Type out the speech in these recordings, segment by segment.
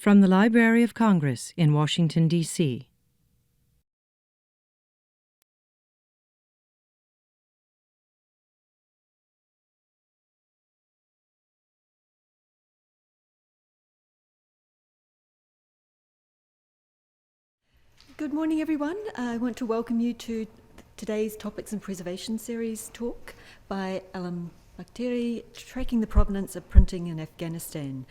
From the Library of Congress in Washington, D.C. Good morning, everyone. I want to welcome you to today's Topics in Preservation series talk by Elham Bakhtary, Tracking the Provenance of Printing in Afghanistan.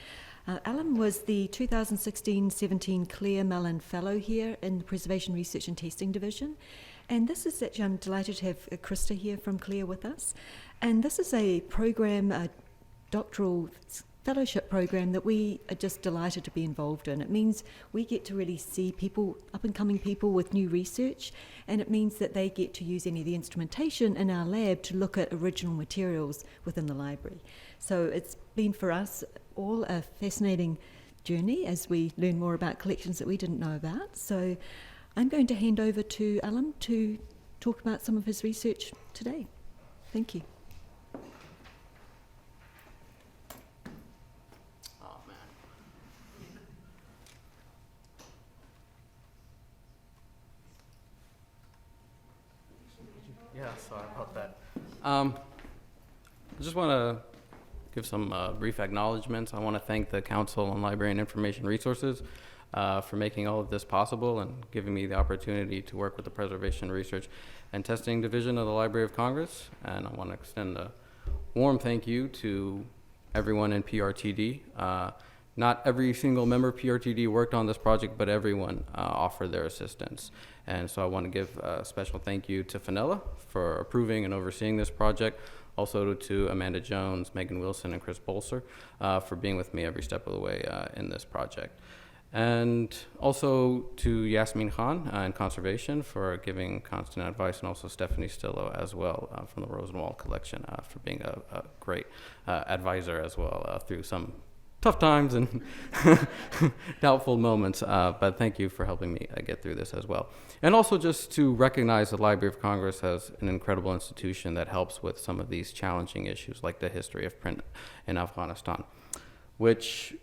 Elham was the 2016-17 CLIR Mellon Fellow here in the Preservation Research and Testing Division. And this is actually, I'm delighted to have Krista here from CLIR with us. And this is a program, a doctoral fellowship program that we are just delighted to be involved in. It means we get to really see people, up-and-coming people with new research, and it means that they get to use any of the instrumentation in our lab to look at original materials within the library. So it's been for us all a fascinating journey as we learn more about collections that we didn't know about. So I'm going to hand over to Elham to talk about some of his research today. Thank you. Yeah, sorry about that. I just want to give some brief acknowledgements. I want to thank the Council on Library and Information Resources for making all of this possible and giving me the opportunity to work with the Preservation Research and Testing Division of the Library of Congress. And I want to extend a warm thank you to everyone in PRTD. Not every single member of PRTD worked on this project, but everyone offered their assistance. And so I want to give a special thank you to Fenella for approving and overseeing this project. Also to Amanda Jones, Megan Wilson, and Chris Bolser for being with me every step of the way in this project. And also to Yasmin Khan in Conservation for giving constant advice, and also Stephanie Stillo as well from the Rosenwald Collection for being a great advisor as well through some tough times and doubtful moments, but thank you for helping me get through this as well. And also just to recognize the Library of Congress as an incredible institution that helps with some of these challenging issues like the history of print in Afghanistan, which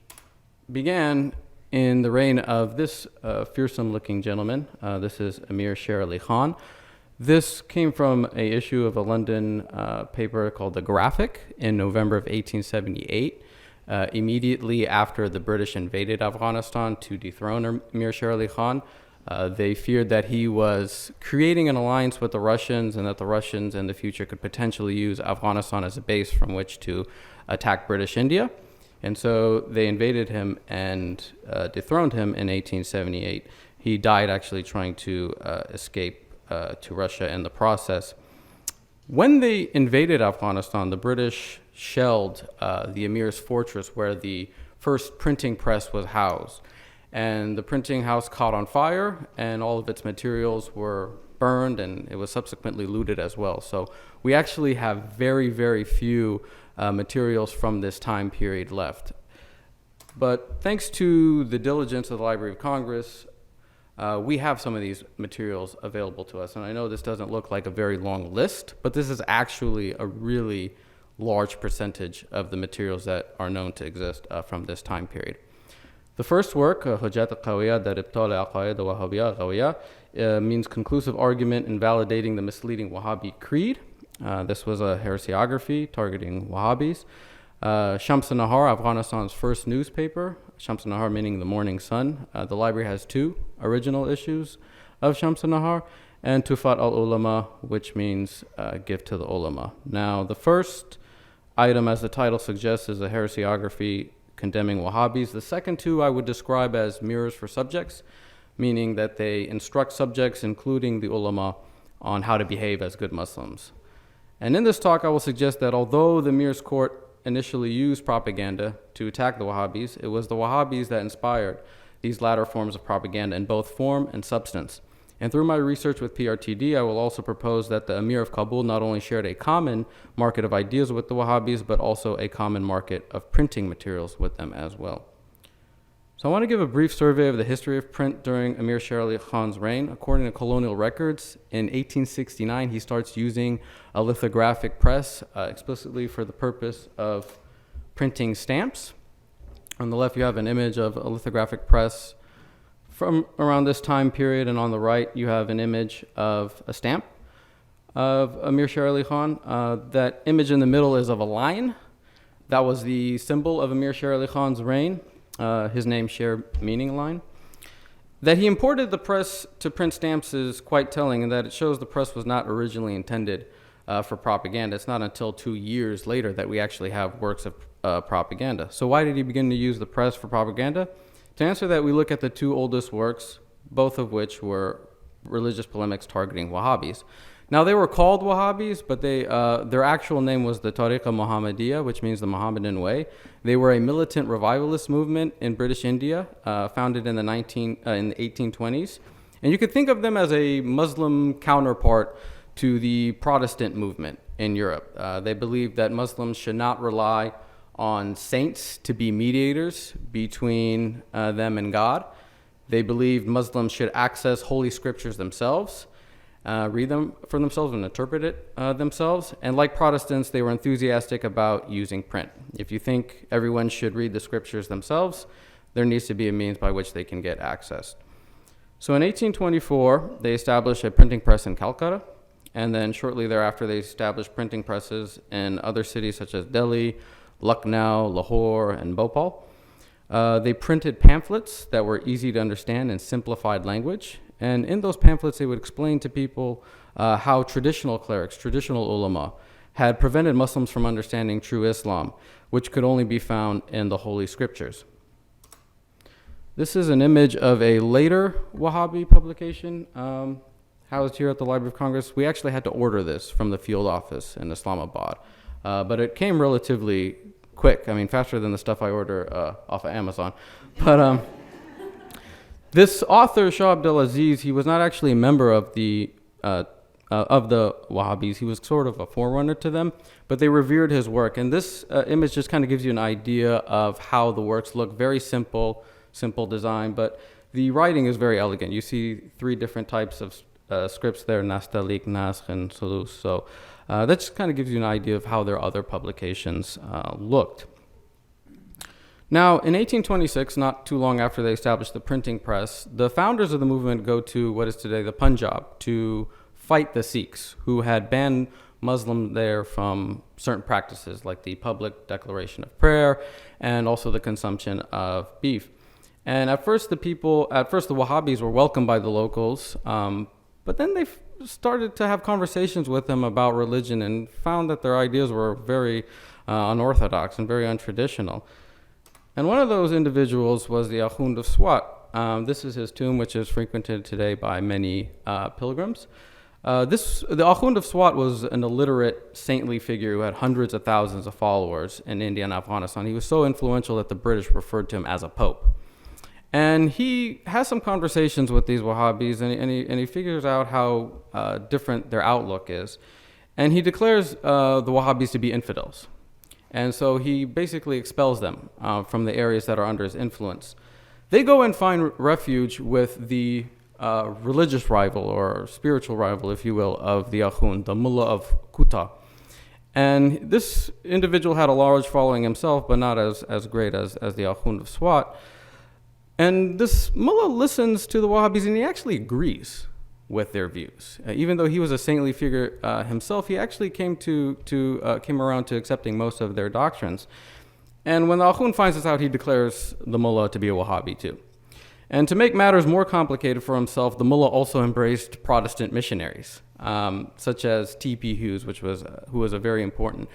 began in the reign of this fearsome-looking gentleman. This is Amir Sher Ali Khan. This came from an issue of a London paper called The Graphic in November of 1878. Immediately after the British invaded Afghanistan to dethrone Amir Sher Ali Khan, they feared that he was creating an alliance with the Russians and that the Russians in the future could potentially use Afghanistan as a base from which to attack British India. And so they invaded him and dethroned him in 1878. He died actually trying to escape to Russia in the process. When they invaded Afghanistan, the British shelled the Emir's fortress where the first printing press was housed. And the printing house caught on fire, and all of its materials were burned, and it was subsequently looted as well. So we actually have very, very few materials from this time period left. But thanks to the diligence of the Library of Congress, we have some of these materials available to us. And I know this doesn't look like a very long list, but this is actually a really large percentage of the materials that are known to exist from this time period. The first work, Hujjat al-Qawiyya dar Ibtal al-Aqaid Wahhabiyya Ghawiyya, means conclusive argument in validating the misleading Wahhabi creed. This was a heresiography targeting Wahhabis. Shams an-Nahar, Afghanistan's first newspaper, Shams an-Nahar meaning the morning sun. The library has two original issues of Shams an-Nahar, and Tufat al-Ulama, which means give to the ulama. Now, the first item, as the title suggests, is a heresiography condemning Wahhabis. The second two I would describe as mirrors for subjects, meaning that they instruct subjects, including the ulama, on how to behave as good Muslims. And in this talk, I will suggest that although the Mir's court initially used propaganda to attack the Wahhabis, it was the Wahhabis that inspired these latter forms of propaganda in both form and substance. And through my research with PRTD, I will also propose that the Emir of Kabul not only shared a common market of ideas with the Wahhabis, but also a common market of printing materials with them as well. So I want to give a brief survey of the history of print during Amir Sher Ali Khan's reign. According to colonial records, in 1869, he starts using a lithographic press explicitly for the purpose of printing stamps. On the left, you have an image of a lithographic press from around this time period, and on the right, you have an image of a stamp of Amir Sher Ali Khan. That image in the middle is of a lion. That was the symbol of Amir Sher Ali Khan's reign, his name Sher meaning lion. That he imported the press to print stamps is quite telling, in that it shows the press was not originally intended for propaganda. It's not until 2 years later that we actually have works of propaganda. So why did he begin to use the press for propaganda? To answer that, we look at the two oldest works, both of which were religious polemics targeting Wahhabis. Now, they were called Wahhabis, but their actual name was the Tariqa Muhammadiyya, which means the Mohammedan way. They were a militant revivalist movement in British India, founded in the 1820s. And you could think of them as a Muslim counterpart to the Protestant movement in Europe. They believed that Muslims should not rely on saints to be mediators between them and God. They believed Muslims should access holy scriptures themselves, read them for themselves and interpret it themselves. And like Protestants, they were enthusiastic about using print. If you think everyone should read the scriptures themselves, there needs to be a means by which they can get access. So in 1824, they established a printing press in Calcutta. And then shortly thereafter, they established printing presses in other cities such as Delhi, Lucknow, Lahore, and Bhopal. They printed pamphlets that were easy to understand in simplified language. And in those pamphlets, they would explain to people how traditional clerics, traditional ulama, had prevented Muslims from understanding true Islam, which could only be found in the Holy Scriptures. This is an image of a later Wahhabi publication housed here at the Library of Congress. We actually had to order this from the field office in Islamabad, but it came relatively quick. I mean, faster than the stuff I order off of Amazon. But this author, Shah Abdulaziz, he was not actually a member of the Wahhabis. He was sort of a forerunner to them, but they revered his work. And this image just kind of gives you an idea of how the works look. Very simple design, but the writing is very elegant. You see 3 different types of scripts there, Nastalik, Naskh, and Sulus. So that just kind of gives you an idea of how their other publications looked. Now, in 1826, not too long after they established the printing press, the founders of the movement go to what is today the Punjab to fight the Sikhs, who had banned Muslims there from certain practices like the public declaration of prayer and also the consumption of beef. And at first the Wahhabis were welcomed by the locals, but then they started to have conversations with them about religion and found that their ideas were very unorthodox and very untraditional. And one of those individuals was the Akhund of Swat. This is his tomb, which is frequented today by many pilgrims. The Akhund of Swat was an illiterate, saintly figure who had hundreds of thousands of followers in India and Afghanistan. He was so influential that the British referred to him as a pope. And he has some conversations with these Wahhabis, and he figures out how different their outlook is. And he declares the Wahhabis to be infidels. And so he basically expels them from the areas that are under his influence. They go and find refuge with the religious rival or spiritual rival, if you will, of the Akhund, the Mullah of Kuta. And this individual had a large following himself, but not as great as the Akhund of Swat. And this mullah listens to the Wahhabis, and he actually agrees with their views. Even though he was a saintly figure himself, he actually came around to accepting most of their doctrines. And when the Akhund finds this out, he declares the mullah to be a Wahhabi too. And to make matters more complicated for himself, the mullah also embraced Protestant missionaries, such as T.P. Hughes, who was a very important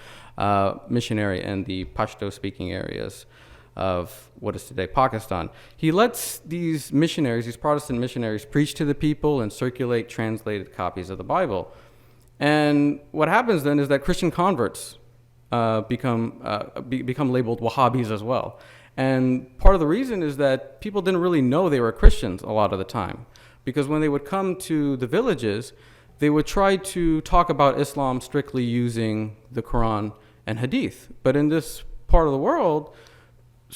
missionary in the Pashto-speaking areas of what is today Pakistan. He lets these Protestant missionaries, preach to the people and circulate translated copies of the Bible. And what happens then is that Christian converts become labeled Wahhabis as well. And part of the reason is that people didn't really know they were Christians a lot of the time, because when they would come to the villages, they would try to talk about Islam strictly using the Quran and Hadith. But in this part of the world,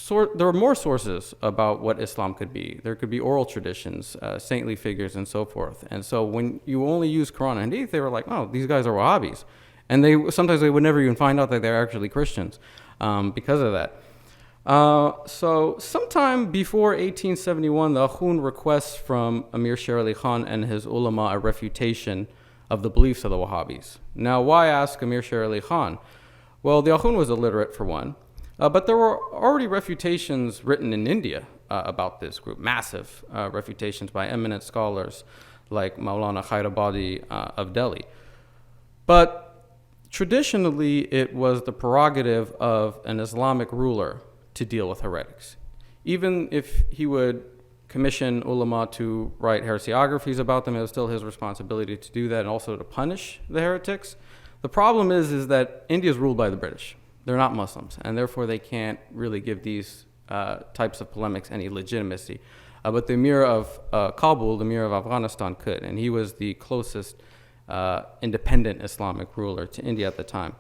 there were more sources about what Islam could be. There could be oral traditions, saintly figures, and so forth. And so when you only use Quran and Hadith, they were like, oh, these guys are Wahhabis. And sometimes they would never even find out that they're actually Christians because of that. So sometime before 1871, the Akhund requests from Amir Sher Ali Khan and his ulama a refutation of the beliefs of the Wahhabis. Now, why ask Amir Sher Ali Khan? Well, the Akhund was illiterate, for one, but there were already refutations written in India about this group, massive refutations by eminent scholars like Maulana Khairabadi of Delhi. But traditionally, it was the prerogative of an Islamic ruler to deal with heretics. Even if he would commission ulama to write heresiographies about them, it was still his responsibility to do that and also to punish the heretics. The problem is that India is ruled by the British. They're not Muslims, and therefore they can't really give these types of polemics any legitimacy. But the Emir of Kabul, the Emir of Afghanistan, could, and he was the closest independent Islamic ruler to India at the time.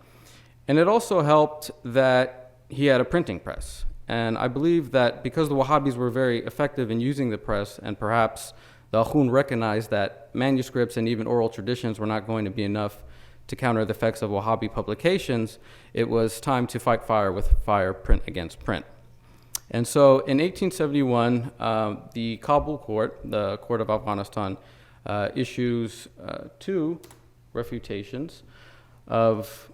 And it also helped that he had a printing press. And I believe that because the Wahhabis were very effective in using the press, and perhaps the Akhund recognized that manuscripts and even oral traditions were not going to be enough to counter the effects of Wahhabi publications, it was time to fight fire with fire, print against print. And so in 1871, the Kabul court, the court of Afghanistan, issues two refutations of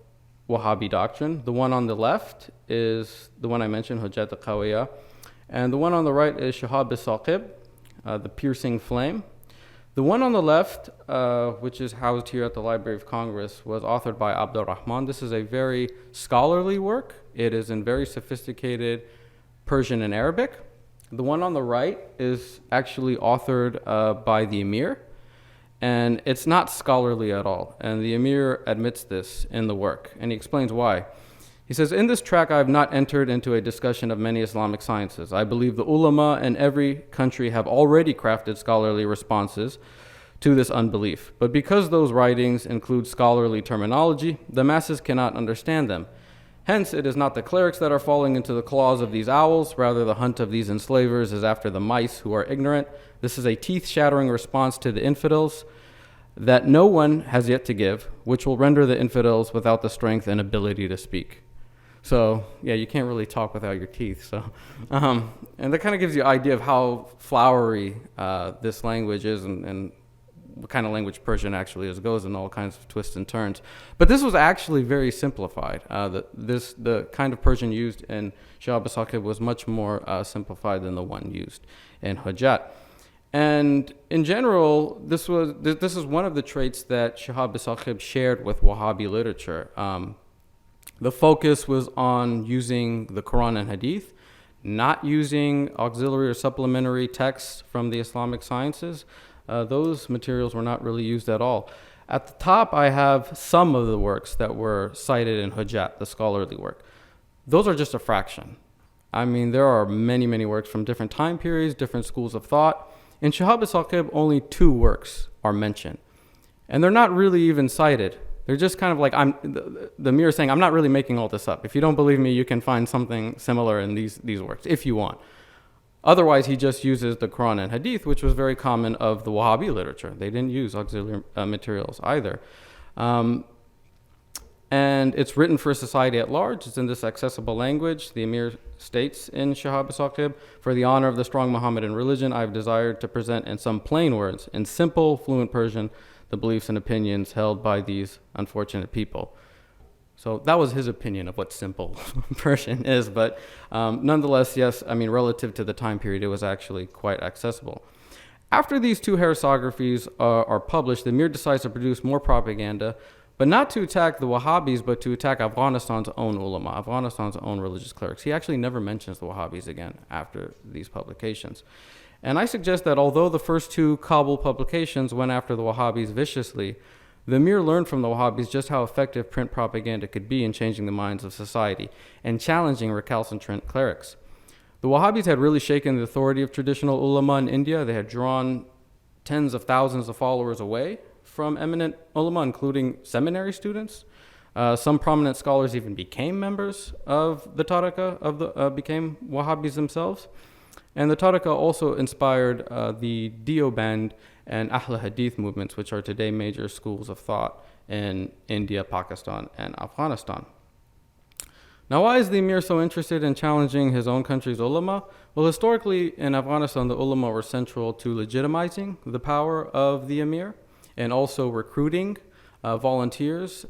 Wahhabi doctrine. The one on the left is the one I mentioned, Hujjat al-Qawiyya, and the one on the right is Shahab al-Saqib, the piercing flame. The one on the left, which is housed here at the Library of Congress, was authored by Abdul Rahman. This is a very scholarly work. It is in very sophisticated Persian and Arabic. The one on the right is actually authored by the Emir, and it's not scholarly at all. And the Emir admits this in the work, and he explains why. He says, "In this track, I have not entered into a discussion of many Islamic sciences. I believe the ulama in every country have already crafted scholarly responses to this unbelief. But because those writings include scholarly terminology, the masses cannot understand them. Hence, it is not the clerics that are falling into the claws of these owls. Rather, the hunt of these enslavers is after the mice who are ignorant. This is a teeth-shattering response to the infidels that no one has yet to give, which will render the infidels without the strength and ability to speak." So, yeah, you can't really talk without your teeth. So, and that kind of gives you an idea of how flowery this language is, and what kind of language Persian actually is. It goes in all kinds of twists and turns. But this was actually very simplified. The kind of Persian used in Shahab al-Saqib was much more simplified than the one used in Hujjat. And in general, this is one of the traits that Shahab al-Saqib shared with Wahhabi literature. The focus was on using the Quran and Hadith, not using auxiliary or supplementary texts from the Islamic sciences. Those materials were not really used at all. At the top, I have some of the works that were cited in Hujjat, the scholarly work. Those are just a fraction. I mean, there are many, many works from different time periods, different schools of thought. In Shahab al-Saqib, only 2 works are mentioned. And they're not really even cited. They're just kind of like, the Emir is saying, I'm not really making all this up. If you don't believe me, you can find something similar in these works, if you want. Otherwise, he just uses the Quran and Hadith, which was very common of the Wahhabi literature. They didn't use auxiliary materials either. And it's written for society at large. It's in this accessible language. The Emir states in Shahab al-Saqib, "For the honor of the strong Mohammedan religion, I have desired to present in some plain words, in simple, fluent Persian, the beliefs and opinions held by these unfortunate people." So that was his opinion of what simple Persian is, but nonetheless, yes, I mean, relative to the time period, it was actually quite accessible. After these 2 heresiographies are published, the Emir decides to produce more propaganda, but not to attack the Wahhabis, but to attack Afghanistan's own ulama, Afghanistan's own religious clerics. He actually never mentions the Wahhabis again after these publications. And I suggest that although the first 2 Kabul publications went after the Wahhabis viciously, the Emir learned from the Wahhabis just how effective print propaganda could be in changing the minds of society and challenging recalcitrant clerics. The Wahhabis had really shaken the authority of traditional ulama in India. They had drawn tens of thousands of followers away from eminent ulama, including seminary students. Some prominent scholars even became members of the Tariqah, became Wahhabis themselves. And the Tariqah also inspired the Deoband and Ahl Hadith movements, which are today major schools of thought in India, Pakistan, and Afghanistan. Now, why is the emir so interested in challenging his own country's ulama? Well, historically in Afghanistan, the ulama were central to legitimizing the power of the emir and also recruiting volunteers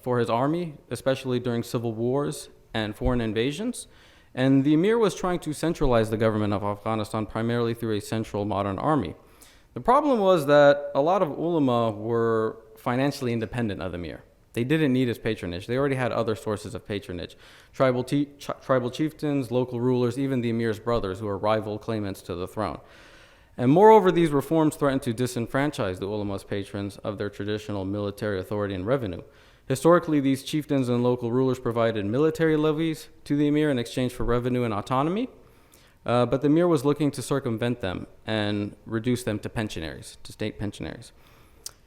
for his army, especially during civil wars and foreign invasions. And the emir was trying to centralize the government of Afghanistan primarily through a central modern army. The problem was that a lot of ulama were financially independent of the emir. They didn't need his patronage. They already had other sources of patronage. Tribal chieftains, local rulers, even the emir's brothers, who were rival claimants to the throne. And moreover, these reforms threatened to disenfranchise the ulama's patrons of their traditional military authority and revenue. Historically, these chieftains and local rulers provided military levies to the emir in exchange for revenue and autonomy, but the emir was looking to circumvent them and reduce them to pensionaries, to state pensionaries.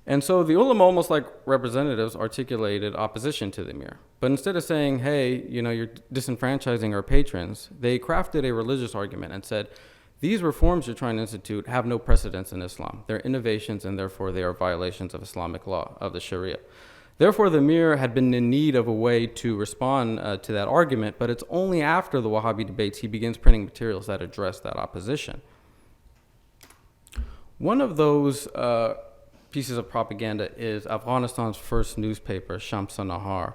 And so the ulama, almost like representatives, articulated opposition to the emir. But instead of saying, hey, you're disenfranchising our patrons, they crafted a religious argument and said, these reforms you're trying to institute have no precedence in Islam. They're innovations, and therefore they are violations of Islamic law, of the Sharia. Therefore, the emir had been in need of a way to respond to that argument, but it's only after the Wahhabi debates he begins printing materials that address that opposition. One of those pieces of propaganda is Afghanistan's first newspaper, Shams-e-Nahar.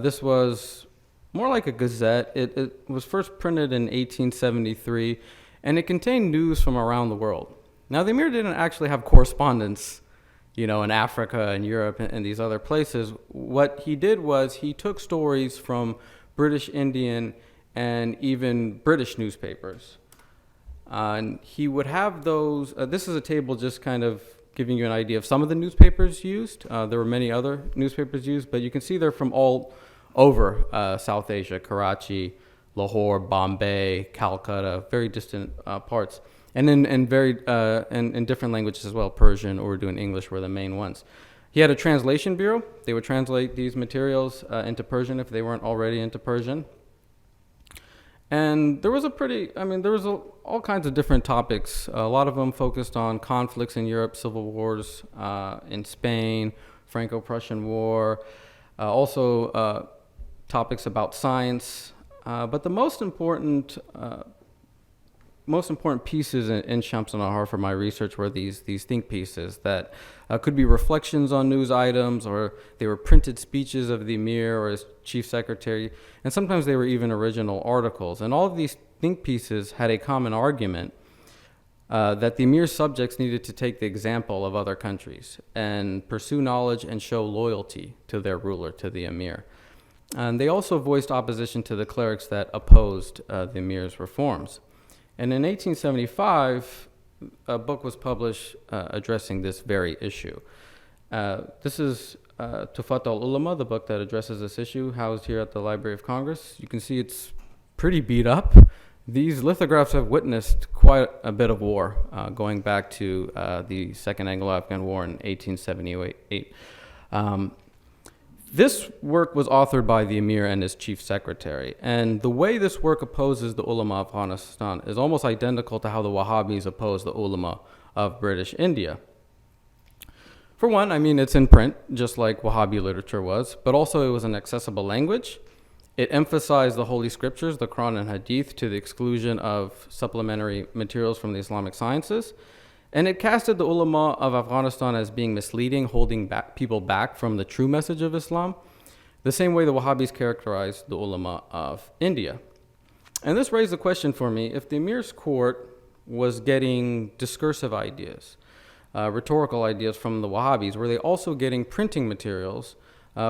This was more like a gazette. It was first printed in 1873, and it contained news from around the world. Now, the emir didn't actually have correspondence, in Africa and Europe and these other places. What he did was he took stories from British, Indian, and even British newspapers. And he would have those. This is a table just kind of giving you an idea of some of the newspapers used. There were many other newspapers used, but you can see they're from all over South Asia: Karachi, Lahore, Bombay, Calcutta, very distant parts, and in different languages as well. Persian, Urdu, and English were the main ones. He had a translation bureau. They would translate these materials into Persian if they weren't already into Persian. And there was all kinds of different topics. A lot of them focused on conflicts in Europe, civil wars in Spain, Franco-Prussian War, also topics about science. But the most important pieces in Shams-e-Nahar for my research were these think pieces that could be reflections on news items, or they were printed speeches of the emir or his chief secretary, and sometimes they were even original articles. And all of these think pieces had a common argument that the emir's subjects needed to take the example of other countries and pursue knowledge and show loyalty to their ruler, to the emir. And they also voiced opposition to the clerics that opposed the emir's reforms. And in 1875, a book was published addressing this very issue. This is Tufat al-Ulama, the book that addresses this issue, housed here at the Library of Congress. You can see it's pretty beat up. These lithographs have witnessed quite a bit of war, going back to the Second Anglo-Afghan War in 1878. This work was authored by the emir and his chief secretary, and the way this work opposes the ulama of Afghanistan is almost identical to how the Wahhabis oppose the ulama of British India. For one, it's in print, just like Wahhabi literature was, but also it was an accessible language. It emphasized the holy scriptures, the Quran and Hadith, to the exclusion of supplementary materials from the Islamic sciences. And it casted the ulama of Afghanistan as being misleading, holding people back from the true message of Islam, the same way the Wahhabis characterized the ulama of India. And this raised the question for me, if the emir's court was getting discursive ideas, rhetorical ideas from the Wahhabis, were they also getting printing materials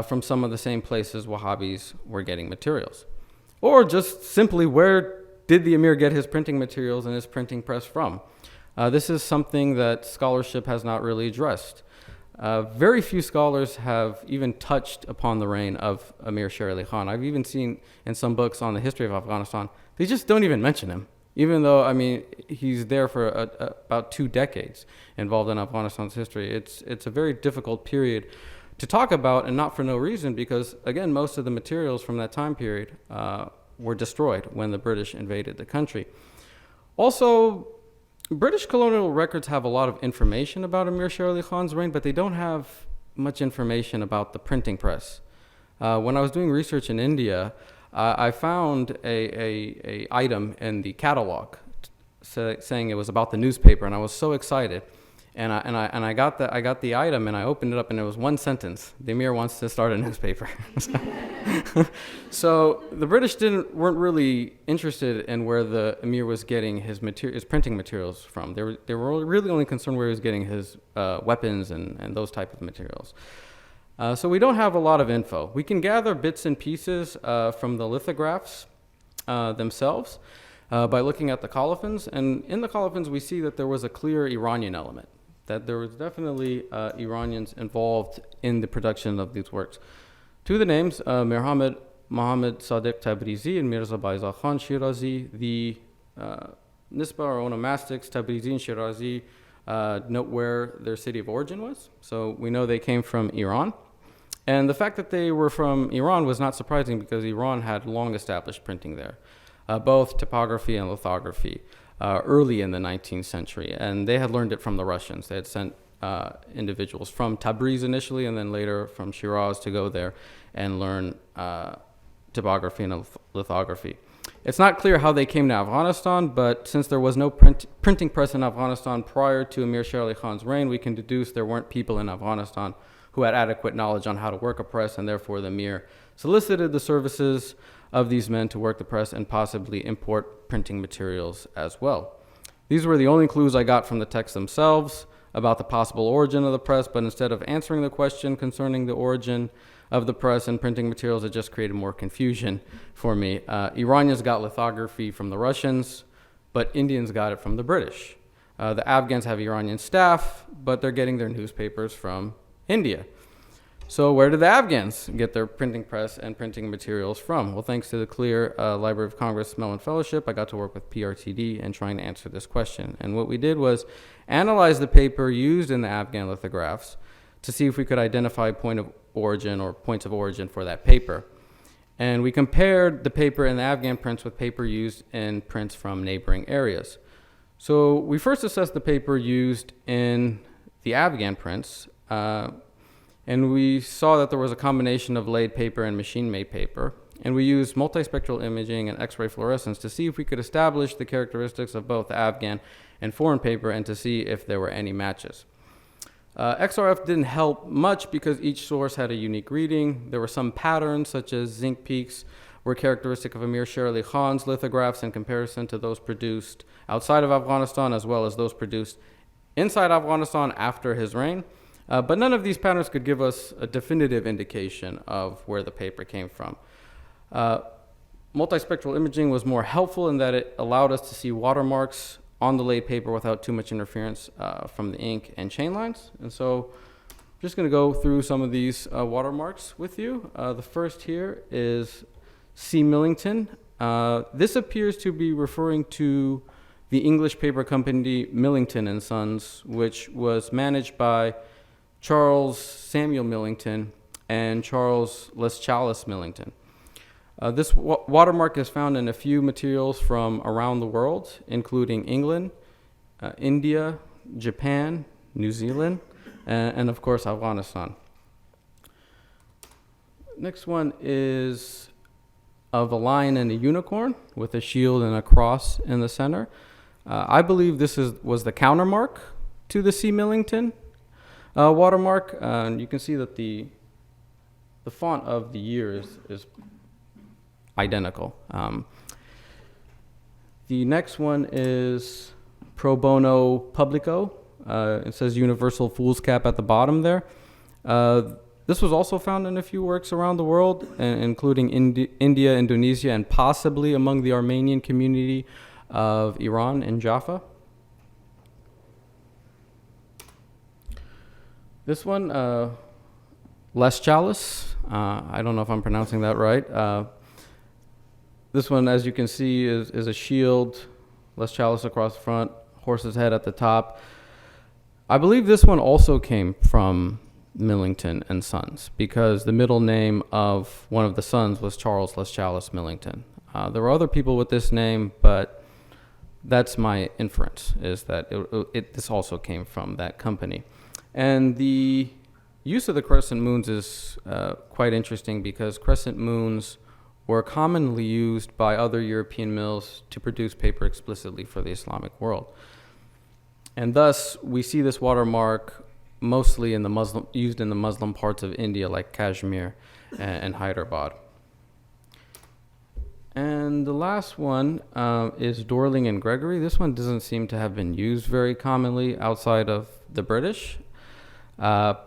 from some of the same places Wahhabis were getting materials? Or just simply, where did the emir get his printing materials and his printing press from? This is something that scholarship has not really addressed. Very few scholars have even touched upon the reign of Emir Sher Ali Khan. I've even seen in some books on the history of Afghanistan, they just don't even mention him, even though, he's there for about 2 decades involved in Afghanistan's history. It's a very difficult period to talk about, and not for no reason, because, again, most of the materials from that time period were destroyed when the British invaded the country. Also, British colonial records have a lot of information about Emir Sher Ali Khan's reign, but they don't have much information about the printing press. When I was doing research in India, I found a item in the catalog saying it was about the newspaper, and I was so excited. And I got the item, and I opened it up, and it was one sentence: the Emir wants to start a newspaper. So the British weren't really interested in where the Emir was getting his printing materials from. They were really only concerned where he was getting his weapons and those type of materials. So we don't have a lot of info. We can gather bits and pieces from the lithographs themselves by looking at the colophons. And in the colophons, we see that there was a clear Iranian element, that there was definitely Iranians involved in the production of these works. Two of the names, Mir Mohammad Sadiq Tabrizi and Mirza Bayzal Khan Shirazi, the Nisba or onomastics, Tabrizi and Shirazi, note where their city of origin was. So we know they came from Iran. And the fact that they were from Iran was not surprising because Iran had long established printing there, both typography and lithography, early in the 19th century. And they had learned it from the Russians. They had sent individuals from Tabriz initially and then later from Shiraz to go there and learn typography and lithography. It's not clear how they came to Afghanistan, but since there was no printing press in Afghanistan prior to Emir Sher Ali Khan's reign, we can deduce there weren't people in Afghanistan who had adequate knowledge on how to work a press, and therefore the Emir solicited the services of these men to work the press and possibly import printing materials as well. These were the only clues I got from the texts themselves about the possible origin of the press, but instead of answering the question concerning the origin of the press and printing materials, it just created more confusion for me. Iranians got lithography from the Russians, but Indians got it from the British. The Afghans have Iranian staff, but they're getting their newspapers from India. So where did the Afghans get their printing press and printing materials from? Well, thanks to the CLIR Library of Congress Mellon Fellowship, I got to work with Ph.D. in trying to answer this question. And what we did was analyze the paper used in the Afghan lithographs to see if we could identify point of origin or points of origin for that paper. And we compared the paper in the Afghan prints with paper used in prints from neighboring areas. So we first assessed the paper used in the Afghan prints, and we saw that there was a combination of laid paper and machine-made paper. And we used multispectral imaging and X-ray fluorescence to see if we could establish the characteristics of both Afghan and foreign paper and to see if there were any matches. XRF didn't help much because each source had a unique reading. There were some patterns, such as zinc peaks, were characteristic of Emir Sher Ali Khan's lithographs in comparison to those produced outside of Afghanistan, as well as those produced inside Afghanistan after his reign. But none of these patterns could give us a definitive indication of where the paper came from. Multispectral imaging was more helpful in that it allowed us to see watermarks on the laid paper without too much interference from the ink and chain lines. And so I'm just going to go through some of these watermarks with you. The first here is C. Millington. This appears to be referring to the English paper company Millington and Sons, which was managed by Charles Samuel Millington and Charles Leschalus Millington. This watermark is found in a few materials from around the world, including England, India, Japan, New Zealand, and of course Afghanistan. Next one is of a lion and a unicorn with a shield and a cross in the center. I believe this was the countermark to the C. Millington watermark. And you can see that the font of the year is identical. The next one is Pro Bono Publico. It says Universal Fool's Cap at the bottom there. This was also found in a few works around the world, including India, Indonesia, and possibly among the Armenian community of Iran and Jaffa. This one, Leschalus. I don't know if I'm pronouncing that right. This one, as you can see, is a shield, Leschalus across the front, horse's head at the top. I believe this one also came from Millington and Sons because the middle name of one of the sons was Charles Leschalus Millington. There were other people with this name, but that's my inference, is that this also came from that company. And the use of the crescent moons is quite interesting because crescent moons were commonly used by other European mills to produce paper explicitly for the Islamic world. And thus, we see this watermark mostly used in the Muslim parts of India, like Kashmir and Hyderabad. And the last one is Dorling and Gregory. This one doesn't seem to have been used very commonly outside of the British. I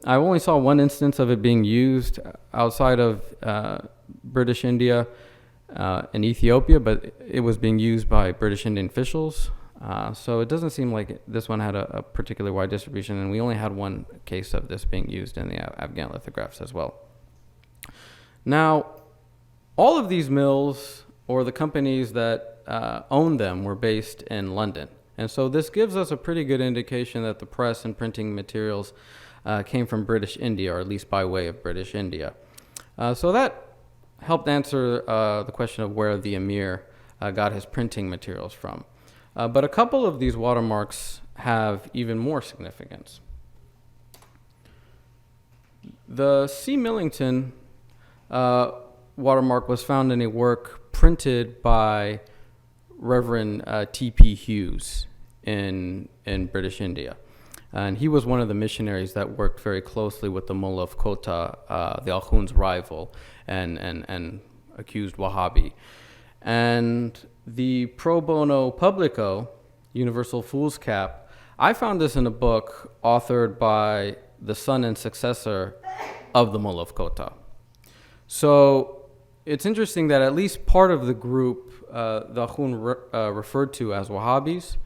only saw one instance of it being used outside of British India in Ethiopia, but it was being used by British Indian officials. So it doesn't seem like this one had a particularly wide distribution, and we only had one case of this being used in the Afghan lithographs as well. Now, all of these mills, or the companies that owned them, were based in London. And so this gives us a pretty good indication that the press and printing materials came from British India, or at least by way of British India. So that helped answer the question of where the emir got his printing materials from. But a couple of these watermarks have even more significance. The C. Millington watermark was found in a work printed by Reverend T.P. Hughes in British India. And he was one of the missionaries that worked very closely with the Mullah of Kota, the Alkhund's rival and accused Wahhabi. And the pro bono publico, Universal Fool's Cap, I found this in a book authored by the son and successor of the Mullah of Kota. So it's interesting that at least part of the group the Alkhund referred to as Wahhabis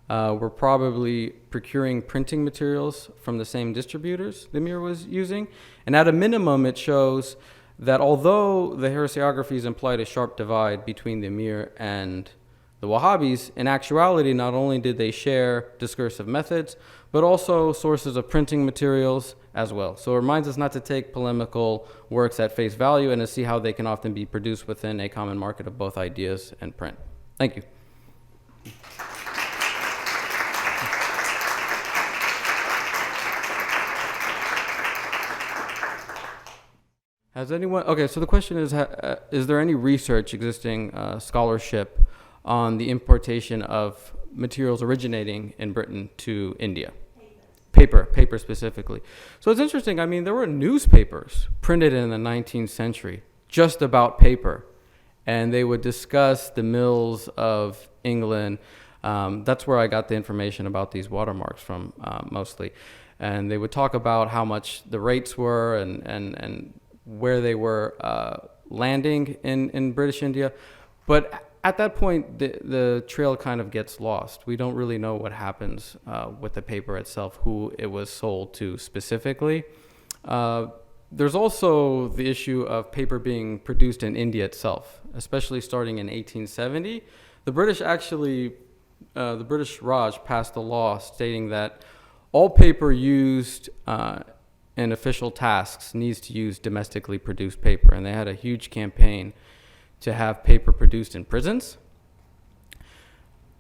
were probably procuring printing materials from the same distributors the Emir was using. And at a minimum, it shows that although the heresiographies implied a sharp divide between the Emir and the Wahhabis, in actuality, not only did they share discursive methods, but also sources of printing materials as well. So it reminds us not to take polemical works at face value and to see how they can often be produced within a common market of both ideas and print. Thank you. Has anyone, okay, so the question is there any research existing, scholarship on the importation of materials originating in Britain to India? Paper specifically. So it's interesting, I mean, there were newspapers printed in the 19th century just about paper, and they would discuss the mills of England. That's where I got the information about these watermarks from, mostly. And they would talk about how much the rates were and where they were landing in British India. But at that point, the trail kind of gets lost. We don't really know what happens with the paper itself, who it was sold to specifically. There's also the issue of paper being produced in India itself, especially starting in 1870. The British Raj passed a law stating that all paper used in official tasks needs to use domestically produced paper, and they had a huge campaign to have paper produced in prisons.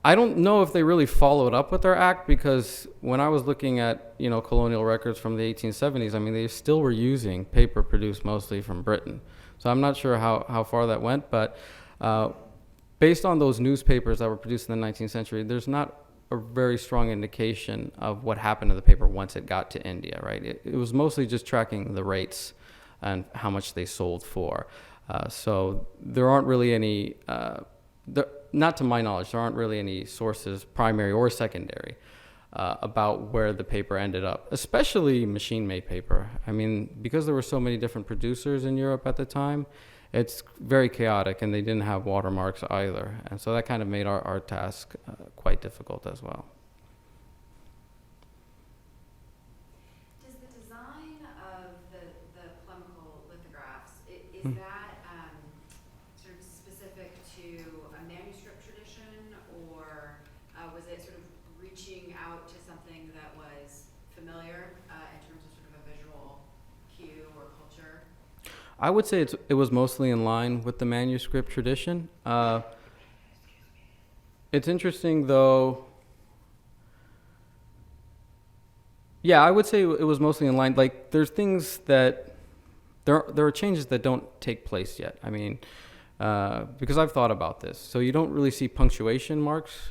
I don't know if they really followed up with their act, because when I was looking at colonial records from the 1870s, I mean, they still were using paper produced mostly from Britain. So I'm not sure how far that went, but based on those newspapers that were produced in the 19th century, there's not a very strong indication of what happened to the paper once it got to India, right? It was mostly just tracking the rates and how much they sold for. So there aren't really any, not to my knowledge, there aren't really any sources, primary or secondary, about where the paper ended up, especially machine-made paper. I mean, because there were so many different producers in Europe at the time, it's very chaotic, and they didn't have watermarks either. And so that kind of made our task quite difficult as well. Does the design of the polemical lithographs, is that sort of specific to a manuscript tradition, or was it sort of reaching out to something that was familiar in terms of sort of a visual cue or culture? I would say it was mostly in line with the manuscript tradition. It's interesting, though. Yeah, I would say it was mostly in line. Like, there's things that there are changes that don't take place yet. I mean, because I've thought about this. So you don't really see punctuation marks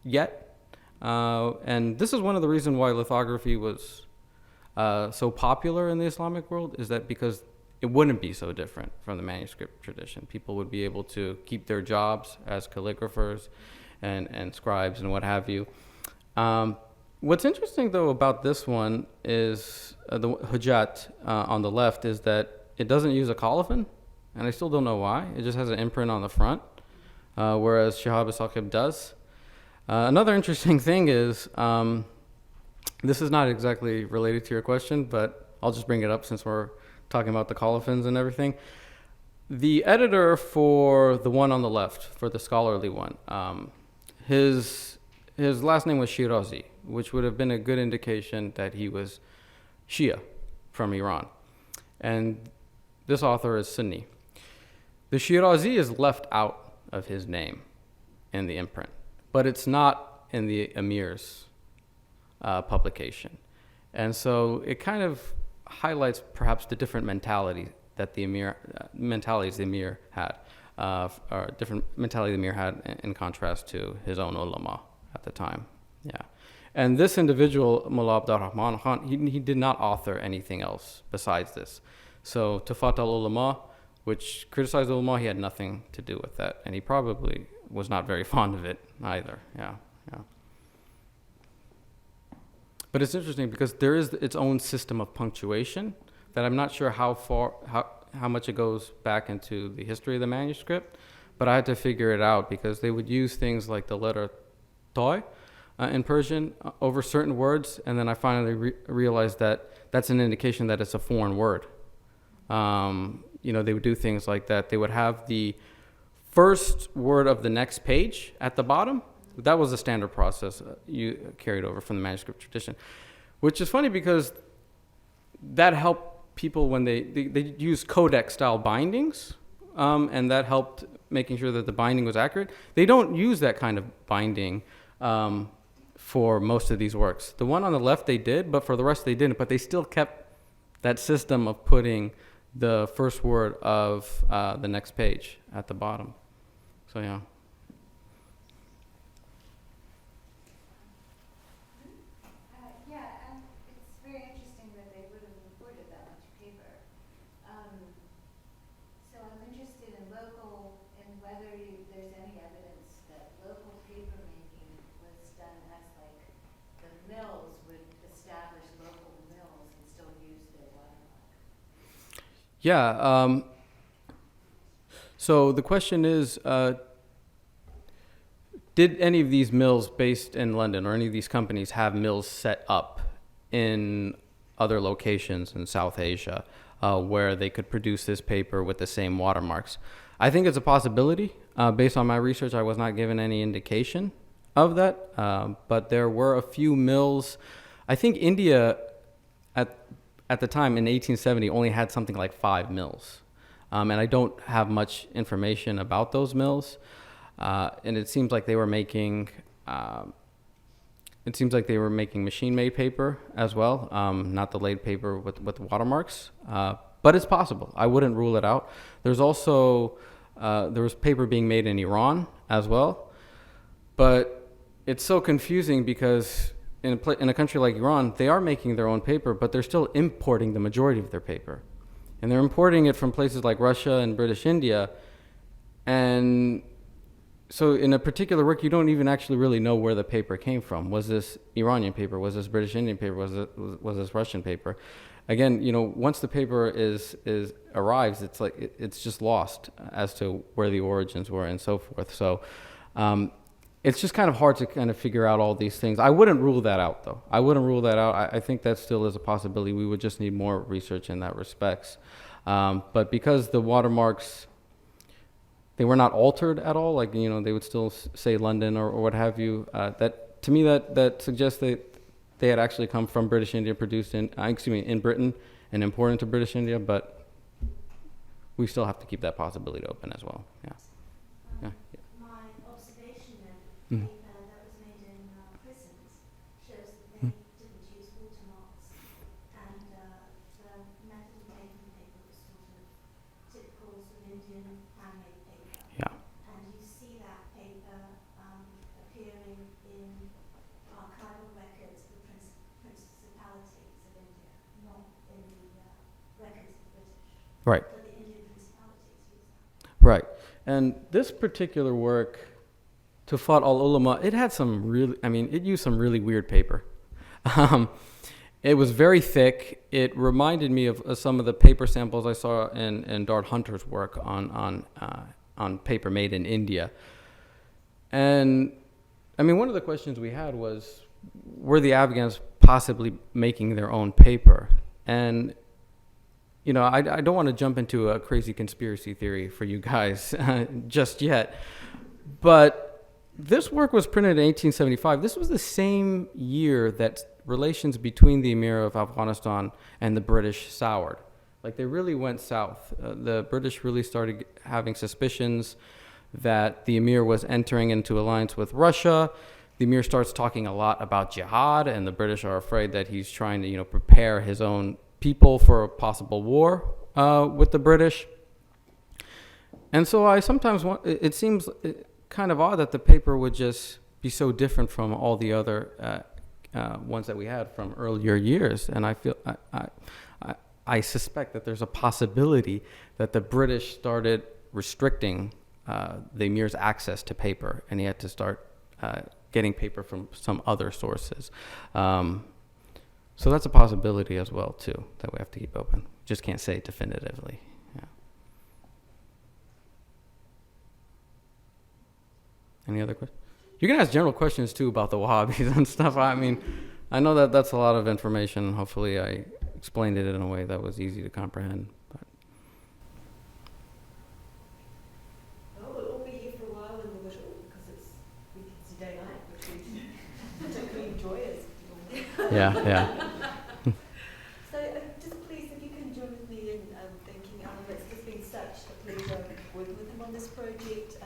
yet. And this is one of the reasons why lithography was so popular in the Islamic world, is that because it wouldn't be so different from the manuscript tradition. People would be able to keep their jobs as calligraphers and scribes and what have you. What's interesting, though, about this one is the Hujjat on the left is that it doesn't use a colophon, and I still don't know why. It just has an imprint on the front, whereas Shihab al-Saqib does. Another interesting thing is, this is not exactly related to your question, but I'll just bring it up since we're talking about the colophons and everything. The editor for the one on the left, for the scholarly one, his last name was Shirazi, which would have been a good indication that he was Shia from Iran. And this author is Sunni. The Shirazi is left out of his name in the imprint, but it's not in the Emir's publication. And so it kind of highlights perhaps the different mentality that the Emir, mentalities the Emir had, or different mentality the Emir had in contrast to his own ulama at the time. Yeah. And this individual, Mullah Abd al-Rahman Khan, he did not author anything else besides this. So Tafat al-Ulama, which criticized the ulama, he had nothing to do with that. And he probably was not very fond of it either. Yeah, yeah. But it's interesting because there is its own system of punctuation that I'm not sure how much it goes back into the history of the manuscript, but I had to figure it out because they would use things like the letter toy in Persian over certain words, and then I finally realized that that's an indication that it's a foreign word. They would do things like that. They would have the first word of the next page at the bottom. That was a standard process you carried over from the manuscript tradition, which is funny because that helped people when they used codex-style bindings, and that helped making sure that the binding was accurate. They don't use that kind of binding for most of these works. The one on the left they did, but for the rest they didn't. But they still kept that system of putting the first word of the next page at the bottom. So yeah. Yeah. So the question is, did any of these mills based in London or any of these companies have mills set up in other locations in South Asia where they could produce this paper with the same watermarks? I think it's a possibility. Based on my research, I was not given any indication of that, but there were a few mills. I think India at the time in 1870 only had something like 5 mills, and I don't have much information about those mills. And it seems like they were making machine-made paper as well, not the laid paper with watermarks. But it's possible. I wouldn't rule it out. There's also there was paper being made in Iran as well, but it's so confusing because in a country like Iran, they are making their own paper, but they're still importing the majority of their paper. And they're importing it from places like Russia and British India. And so in a particular work, you don't even actually really know where the paper came from. Was this Iranian paper? Was this British Indian paper? Was this Russian paper? Again, once the paper arrives, it's like it's just lost as to where the origins were and so forth. So it's just kind of hard to kind of figure out all these things. I wouldn't rule that out, though. I wouldn't rule that out. I think that still is a possibility. We would just need more research in that respects. But because the watermarks, they were not altered at all, like, they would still say London or what have you, that to me that suggests that they had actually come from British India, produced in Britain and imported to British India, but we still have to keep that possibility open as well. Yeah. My observation then, that was made in prisons, shows that they didn't use watermarks, and the method of making paper was sort of Right. but the Indian principalities use that. Right. And this particular work, Tufat al-Ulama, it had some really, it used some really weird paper. It was very thick. It reminded me of some of the paper samples I saw in Dart Hunter's work on paper made in India. And one of the questions we had was, were the Afghans possibly making their own paper? And I don't want to jump into a crazy conspiracy theory for you guys just yet, but this work was printed in 1875. This was the same year that relations between the Emir of Afghanistan and the British soured. Like, they really went south. The British really started having suspicions that the Emir was entering into alliance with Russia. The Emir starts talking a lot about jihad, and the British are afraid that he's trying to, prepare his own people for a possible war with the British. And so I sometimes it seems kind of odd that the paper would just be so different from all the other ones that we had from earlier years. And I feel I suspect that there's a possibility that the British started restricting the Emir's access to paper, and he had to start getting paper from some other sources. So that's a possibility as well, too, that we have to keep open. Just can't say definitively. Yeah. Any other questions? You can ask general questions, too, about the Wahhabis and stuff. I know that that's a lot of information. Hopefully I explained it in a way that was easy to comprehend. But. Well, we'll all be here for a while in the middle because we can see daylight, which we particularly enjoy as people. Yeah. So just please, if you can join with me in thanking Elham. It's just been such a pleasure working with him on this project.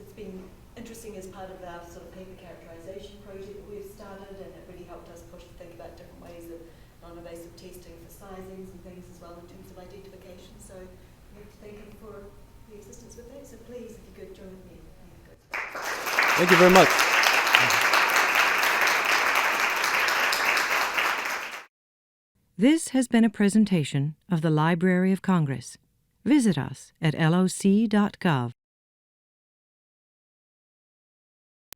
It's been interesting as part of our sort of paper characterization project that we've started, and it really helped us push to think about different ways of non-invasive testing for sizings and things as well in terms of identification. So we have to thank him for the assistance with that. So please, if you could join with me. Thank you very much. This has been a presentation of the Library of Congress. Visit us at loc.gov.